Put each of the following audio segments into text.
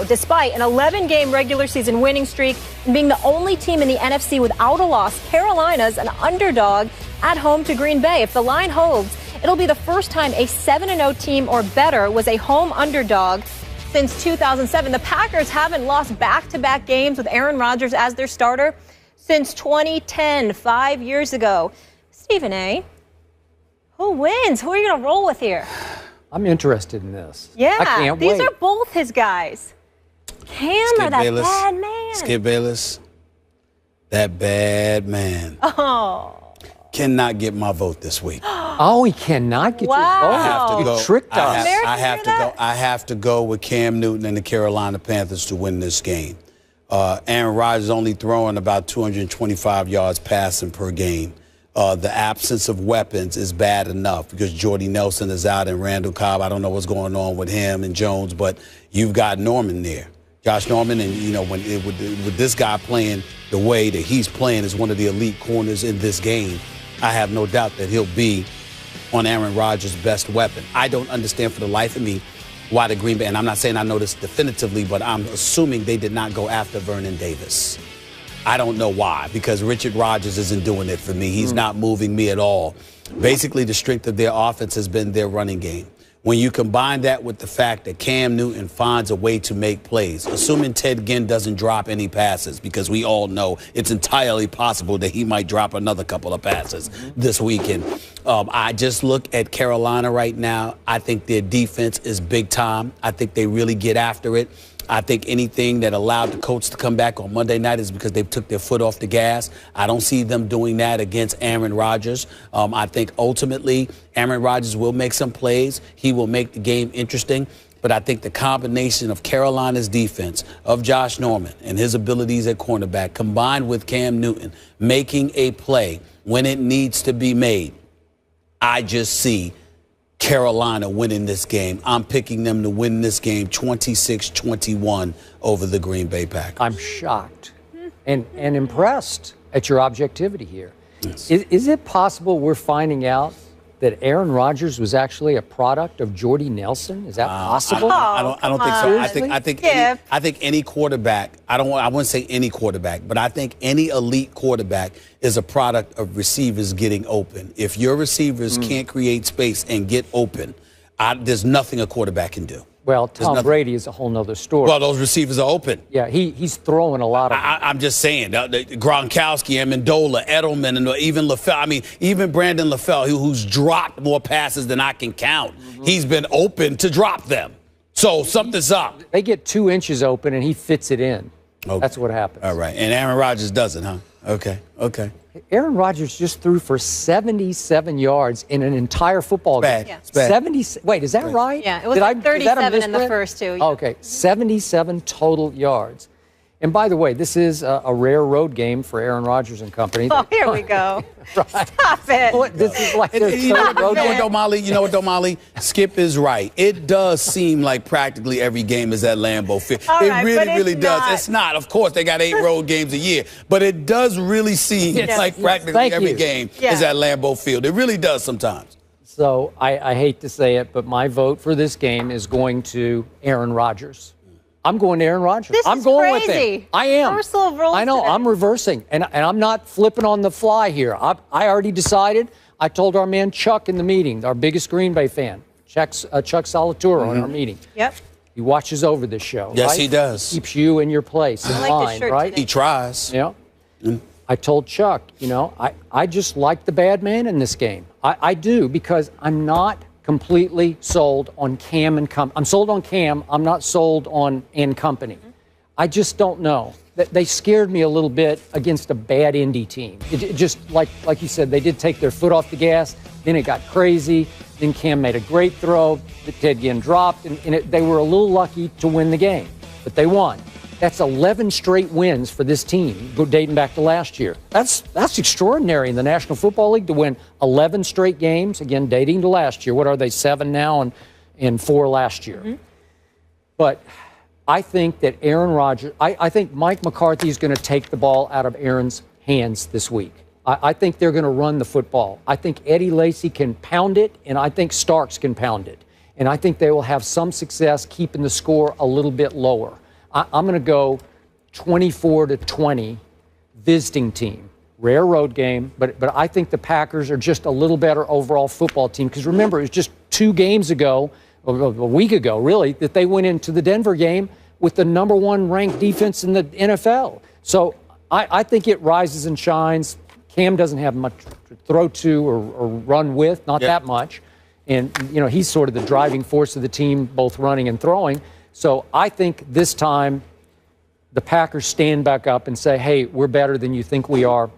Despite an 11-game regular season winning streak and being the only team in the NFC without a loss, Carolina's an underdog at home to Green Bay. If the line holds, it'll be the first time a 7-0 team or better was a home underdog since 2007. The Packers haven't lost back-to-back games with Aaron Rodgers as their starter since 2010, 5 years ago. Stephen A., who wins? Who are you going to roll with here? I'm interested in this. Yeah, I can't these wait. are both his guys. Cam or that bad man? Skip Bayless, that bad man. Oh. Cannot get my vote this week. Oh, he cannot get Wow. your vote. I have to go. You tricked us. I have to go with Cam Newton and the Carolina Panthers to win this game. Aaron Rodgers only throwing about 225 yards passing per game. The absence of weapons is bad enough because Jordy Nelson is out and Randall Cobb. I don't know what's going on with him and Jones, but you've got Norman there. Josh Norman, and, you know, with this guy playing the way that he's playing as one of the elite corners in this game, I have no doubt that he'll be on Aaron Rodgers' best weapon. I don't understand for the life of me why the Green Bay, and I'm not saying I know this definitively, but I'm assuming they did not go after Vernon Davis. I don't know why, because Richard Rodgers isn't doing it for me. He's not moving me at all. Basically, the strength of their offense has been their running game. When you combine that with the fact that Cam Newton finds a way to make plays, assuming Ted Ginn doesn't drop any passes, because we all know it's entirely possible that he might drop another couple of passes this weekend. I just look at Carolina right now. I think their defense is big time. I think they really get after it. I think anything that allowed the Colts to come back on Monday night is because they took their foot off the gas. I don't see them doing that against Aaron Rodgers. I think ultimately Aaron Rodgers will make some plays. He will make the game interesting. But I think the combination of Carolina's defense, of Josh Norman and his abilities at cornerback, combined with Cam Newton making a play when it needs to be made, I just see Carolina winning this game. I'm picking them to win this game 26-21 over the Green Bay Packers. I'm shocked and impressed at your objectivity here. Yes. Is it possible we're finding out that Aaron Rodgers was actually a product of Jordy Nelson? Is that possible? I don't think so. I think any quarterback, I wouldn't say any quarterback, but I think any elite quarterback is a product of receivers getting open. If your receivers can't create space and get open, there's nothing a quarterback can do. Well, Tom Brady is a whole nother story. Well, those receivers are open. Yeah, he's throwing a lot of. I'm just saying, Gronkowski, Amendola, Edelman, and even LaFell. I mean, even Brandon LaFell, who's dropped more passes than I can count. He's been open to drop them. So something's up. They get 2 inches open, and he fits it in. Okay. That's what happens. All right. And Aaron Rodgers doesn't, huh? Okay. Aaron Rodgers just threw for 77 yards in an entire football game. Yeah. It's bad. 70. Wait, is that right? Yeah, it was like 37 in the first two. Yeah. Oh, okay, 77 total yards. And by the way, this is a rare road game for Aaron Rodgers and company. Oh, here we go. Right. Stop it. Well, this is like their You know third road game. you know what, Domali? Skip is right. It does seem like practically every game is at Lambeau Field. All It right, really, but really it's does. not. It's not. Of course, they got 8 road games a year. But it does really seem like practically Thank every you. game is at Lambeau Field. It really does sometimes. So I hate to say it, but my vote for this game is going to Aaron Rodgers. I'm going to Aaron Rodgers. This is going with crazy. him. I am. Reversal of roles I know. today. I'm reversing, and I'm not flipping on the fly here. I already decided. I told our man Chuck in the meeting, our biggest Green Bay fan, Chuck Solituro, in our meeting. Yep. He watches over this show. Yes, right? he does. Keeps you in your place in I like line, this shirt right? today. He tries. Yeah. I told Chuck, I just like the bad man in this game. I do, because I'm not completely sold on Cam and company. I'm sold on Cam. I'm not sold on and company. I just don't know. They scared me a little bit against a bad Indy team. It just, like you said, they did take their foot off the gas. Then it got crazy. Then Cam made a great throw that Ted Ginn dropped, and they were a little lucky to win the game, but they won. That's 11 straight wins for this team, dating back to last year. That's extraordinary in the National Football League to win 11 straight games, again, dating to last year. What are they, 7 now and 4 last year? But I think that Aaron Rodgers, I think Mike McCarthy is going to take the ball out of Aaron's hands this week. I think they're going to run the football. I think Eddie Lacy can pound it, and I think Starks can pound it. And I think they will have some success keeping the score a little bit lower. I'm going to go 24-20 visiting team. Rare road game, but I think the Packers are just a little better overall football team. Because remember, it was just 2 games ago, a week ago, really, that they went into the Denver game with the #1 ranked defense in the NFL. So I think it rises and shines. Cam doesn't have much to throw to or run with, not that much. And, you know, he's sort of the driving force of the team, both running and throwing. So I think this time the Packers stand back up and say, hey, we're better than you think we are.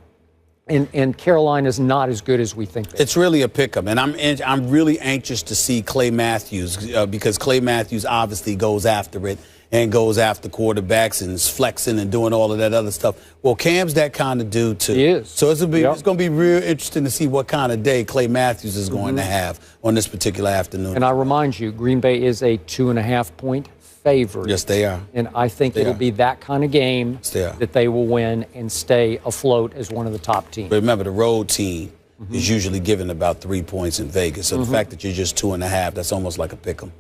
And Carolina's not as good as we think they are. It's really a pick-em. And I'm really anxious to see Clay Matthews because Clay Matthews obviously goes after it and goes after quarterbacks and is flexing and doing all of that other stuff. Well, Cam's that kind of dude, too. He is. So it's going to be real interesting to see what kind of day Clay Matthews is going to have on this particular afternoon. And I remind you, Green Bay is a 2.5-point favorite. Yes, they are. And I think it'll be that kind of game that they will win and stay afloat as one of the top teams. But remember, the road team is usually given about 3 points in Vegas. So the fact that you're just 2.5, that's almost like a pick 'em.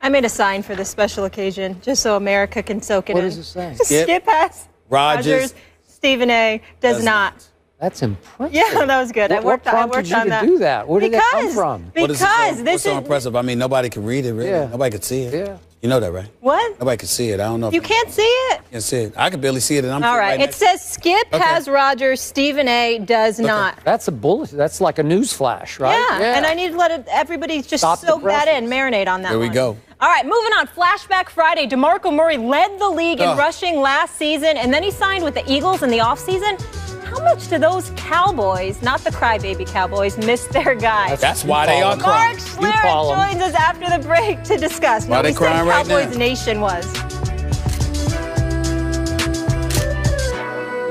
I made a sign for this special occasion just so America can soak it in. What does it say? Skip has Rodgers, Stephen A. does not. That's impressive. Yeah, that was good. I worked on you that. to do that? Where did that come from? Because what's so impressive? I mean, nobody can read it, really. Yeah. Nobody could see it. Yeah. You know that, right? What? Nobody can see it. I don't know. You can't see it? Can't see it. I can barely see it. And I'm all right. It says Skip has Rodgers, Stephen A. does not. That's a bullet. That's like a news flash, right? Yeah. And I need to let everybody just soak that in, marinate on that There we go. All right, moving on. Flashback Friday. DeMarco Murray led the league in rushing last season, and then he signed with the Eagles in the offseason. How much do those Cowboys, not the crybaby Cowboys, miss their guys? That's why they are Mark crying. Schlereth joins us after the break to discuss. Why they crying right now? Cowboys Nation was.